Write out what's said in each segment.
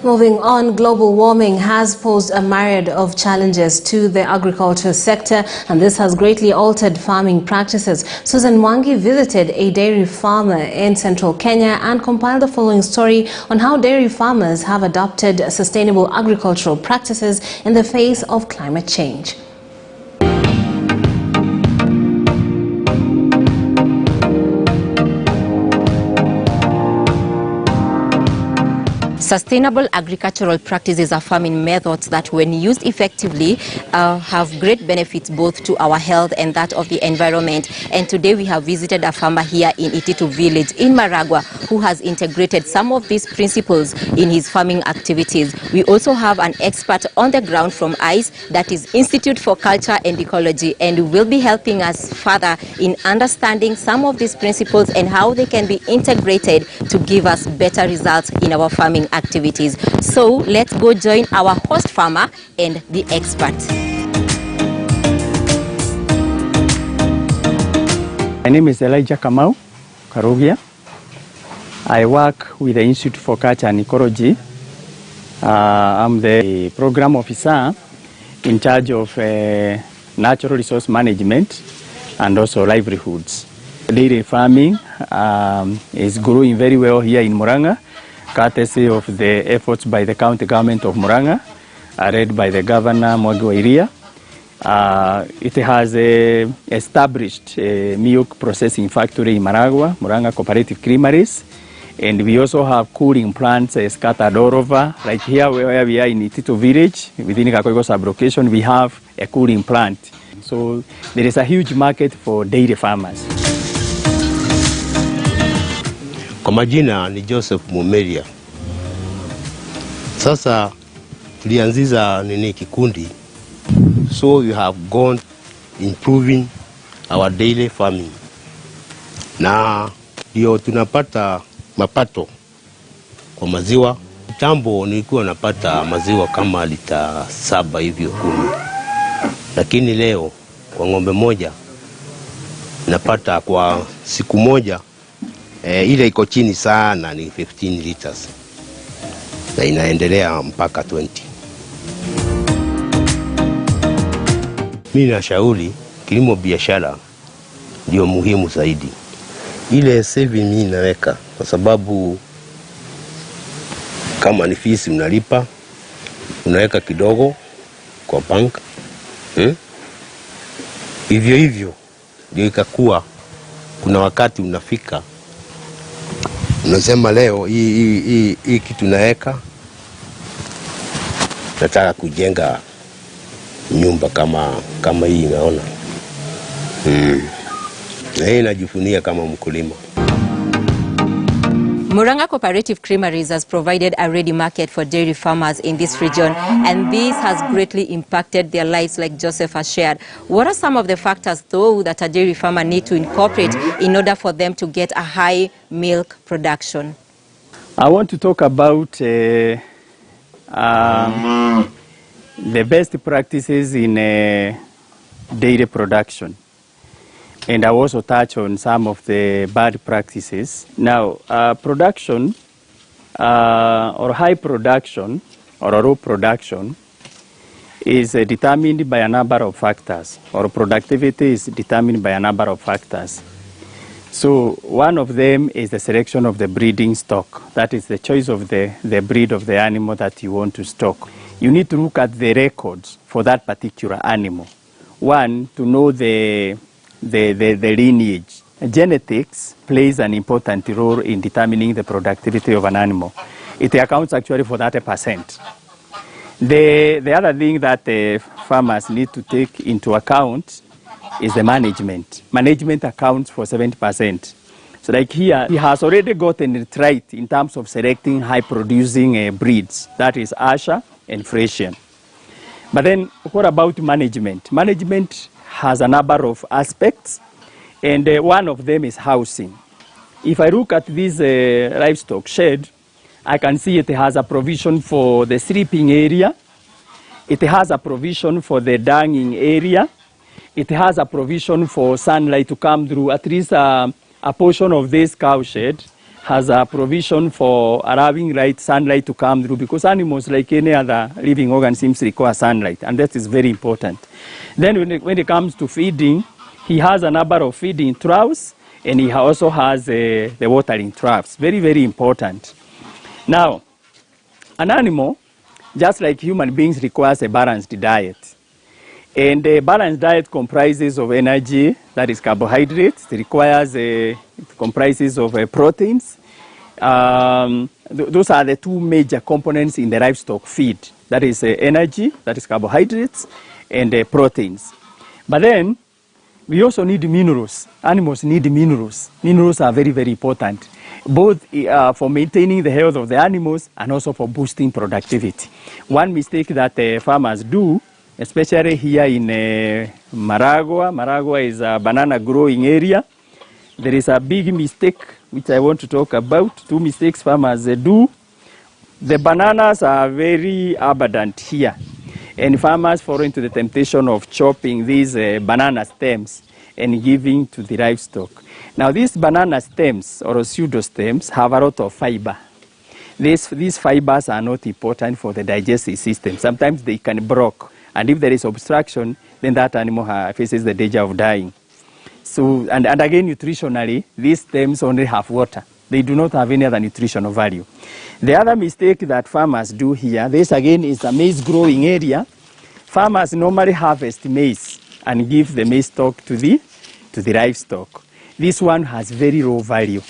Moving on, global warming has posed a myriad of challenges to the agriculture sector, and this has greatly altered farming practices. Susan Mwangi visited a dairy farmer in central Kenya and compiled the following story on how dairy farmers have adopted sustainable agricultural practices in the face of climate change. Sustainable agricultural practices are farming methods that, when used effectively, have great benefits both to our health and that of the environment. And today we have visited a farmer here in Ititu village in Maragua who has integrated some of these principles in his farming activities. We also have an expert on the ground from ICE, that is Institute for Culture and Ecology, and will be helping us further in understanding some of these principles and how they can be integrated to give us better results in our farming activities. So let's go join our host farmer and the expert. My name is Elijah Kamau Karugia. I work with the Institute for Culture and Ecology. I'm the program officer in charge of natural resource management and also livelihoods. Dairy farming is growing very well here in Murang'a, courtesy of the efforts by the county government of Murang'a, led by the governor Mwangi wa Iria. It has established a milk processing factory in Murang'a Cooperative Creameries, and we also have cooling plants scattered all over. Like here where we are in Ititu village, within Kakoigo sub-location, we have a cooling plant. So there is a huge market for dairy farmers. Kwa majina ni Joseph Mumeria. Sasa tulianziza kikundi. So we have gone improving our daily farming. Na ndio tunapata mapato kwa maziwa. Kitambo nilikuwa napata maziwa kama lita 7 hivyo 10. Lakini leo kwa ng'ombe moja napata kwa siku moja ile iko chini sana ni 15 liters. Na inaendelea mpaka 20. Mimi nashauri kilimo biashara ndio muhimu zaidi. Ile saving mimi naweka kwa sababu kama ni fees unalipa, unaweka kidogo kwa bank. Hivyo ndio ikakuwa kuna wakati unafika unasema leo hii kitu naweka, nataka kujenga nyumba kama hii naona. Na hii najifunia kama mkulima. Murang'a Cooperative Creameries has provided a ready market for dairy farmers in this region, and this has greatly impacted their lives, like Joseph has shared. What are some of the factors, though, that a dairy farmer need to incorporate in order for them to get a high milk production? I want to talk about the best practices in dairy production. And I also touch on some of the bad practices. Now, production or high production or low production is determined by a number of factors, or productivity is determined by a number of factors. So one of them is the selection of the breeding stock. That is the choice of the breed of the animal that you want to stock. You need to look at the records for that particular animal. One, to know the lineage. Genetics plays an important role in determining the productivity of an animal. It accounts actually for 30%. The other thing that farmers need to take into account is the management. Management accounts for 70%. So like here, he has already gotten it right in terms of selecting high-producing breeds. That is Asha and Frisian. But then what about management? Management has a number of aspects, and one of them is housing. If I look at this livestock shed, I can see it has a provision for the sleeping area. It has a provision for the danging area. It has a provision for sunlight to come through at least a portion of this cow shed. has a provision for allowing sunlight to come through, because animals, like any other living organisms, require sunlight, and that is very important. Then when it comes to feeding, he has a number of feeding troughs, and he also has the watering troughs. Very, very important. Now, an animal, just like human beings, requires a balanced diet. And a balanced diet comprises of energy, that is carbohydrates. It comprises of proteins. Those are the two major components in the livestock feed. That is energy, that is carbohydrates, and proteins. But then, we also need minerals. Animals need minerals. Minerals are very, very important, both for maintaining the health of the animals and also for boosting productivity. One mistake that farmers do, especially here in Maragua. Maragua is a banana growing area. There is a big mistake which I want to talk about. Two mistakes farmers do. The bananas are very abundant here, and farmers fall into the temptation of chopping these banana stems and giving to the livestock. Now these banana stems or pseudo stems have a lot of fiber. These fibers are not important for the digestive system. Sometimes they can break. And if there is obstruction, then that animal faces the danger of dying. So, and again, nutritionally, these stems only have water. They do not have any other nutritional value. The other mistake that farmers do here, this again is a maize growing area. Farmers normally harvest maize and give the maize stalk to the livestock. This one has very low value.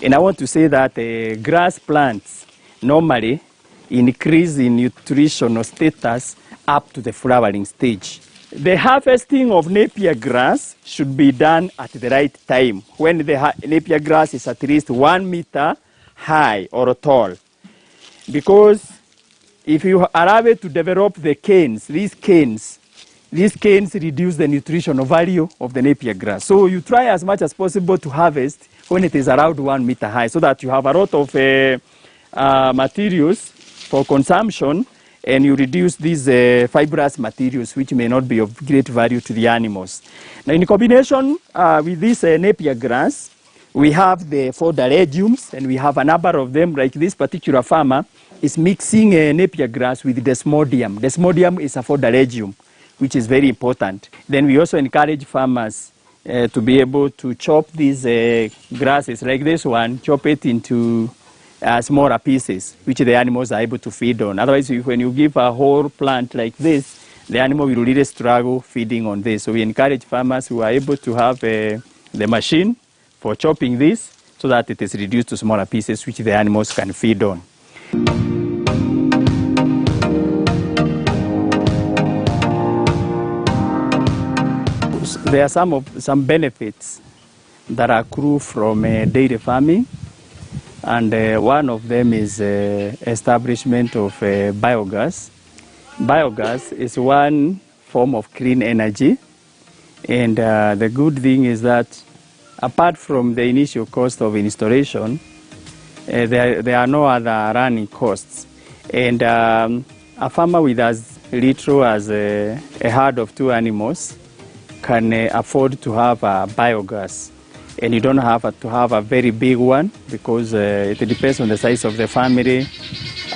And I want to say that grass plants normally increase in nutritional status up to the flowering stage. The harvesting of napier grass should be done at the right time, when the napier grass is at least 1 meter high or tall. Because if you allow it to develop the canes, these canes reduce the nutritional value of the napier grass. So you try as much as possible to harvest when it is around 1 meter high, so that you have a lot of materials for consumption, and you reduce these fibrous materials which may not be of great value to the animals. Now, in combination with this napier grass, we have the fodder legumes, and we have a number of them. Like this particular farmer is mixing napier grass with desmodium. Desmodium is a fodder legume, which is very important. Then we also encourage farmers to be able to chop these grasses, like this one, chop it into smaller pieces, which the animals are able to feed on. Otherwise, when you give a whole plant like this, the animal will really struggle feeding on this. So we encourage farmers who are able to have the machine for chopping this, so that it is reduced to smaller pieces which the animals can feed on. There are some benefits that accrue from dairy farming. And one of them is establishment of biogas. Biogas is one form of clean energy. And the good thing is that apart from the initial cost of installation, there are no other running costs. And a farmer with as little as a herd of 2 animals can afford to have a biogas. And you don't have to have a very big one, because it depends on the size of the family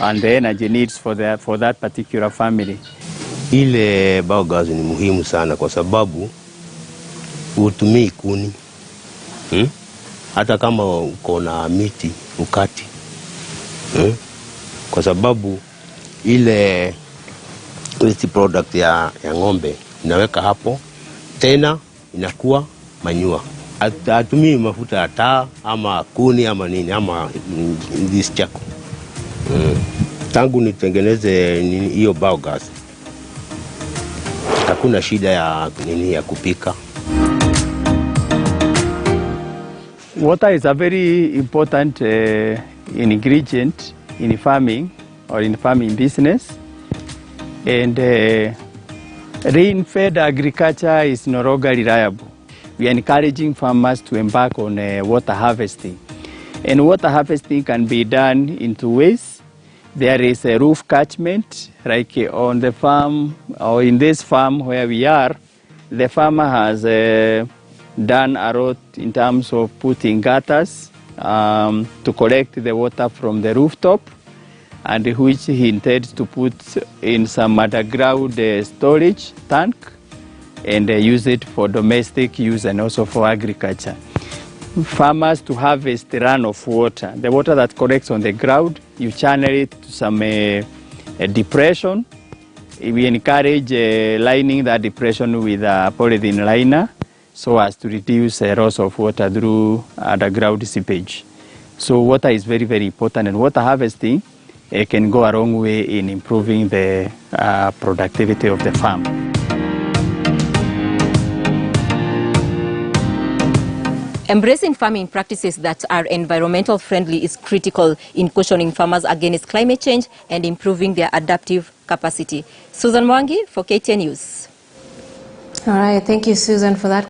and the energy needs for that particular family. Ile biogas ni muhimu sana kwa sababu hutumii kuni. Hata kama uko na miti ukati. Kwa sababu ile waste product ya ng'ombe inaweka hapo, tena inakuwa manure. Hatumii mafuta ya taa ama kuni ama nini ama this chako. Tangu nitengeneze hiyo biogas, hakuna shida ya kupika. Water is a very important ingredient in farming or in farming business, and rain-fed agriculture is no longer reliable. We are encouraging farmers to embark on water harvesting. And water harvesting can be done in 2 ways. There is a roof catchment, like on the farm, or in this farm where we are, the farmer has done a lot in terms of putting gutters to collect the water from the rooftop, and which he intends to put in some underground storage tank and use it for domestic use and also for agriculture. Farmers to harvest the runoff water, the water that collects on the ground, you channel it to some depression. We encourage lining that depression with a polythene liner so as to reduce loss of water through underground seepage. So water is very, very important, and water harvesting can go a long way in improving the productivity of the farm. Embracing farming practices that are environmental friendly is critical in cushioning farmers against climate change and improving their adaptive capacity. Susan Mwangi for KTN News. All right, thank you, Susan, for that.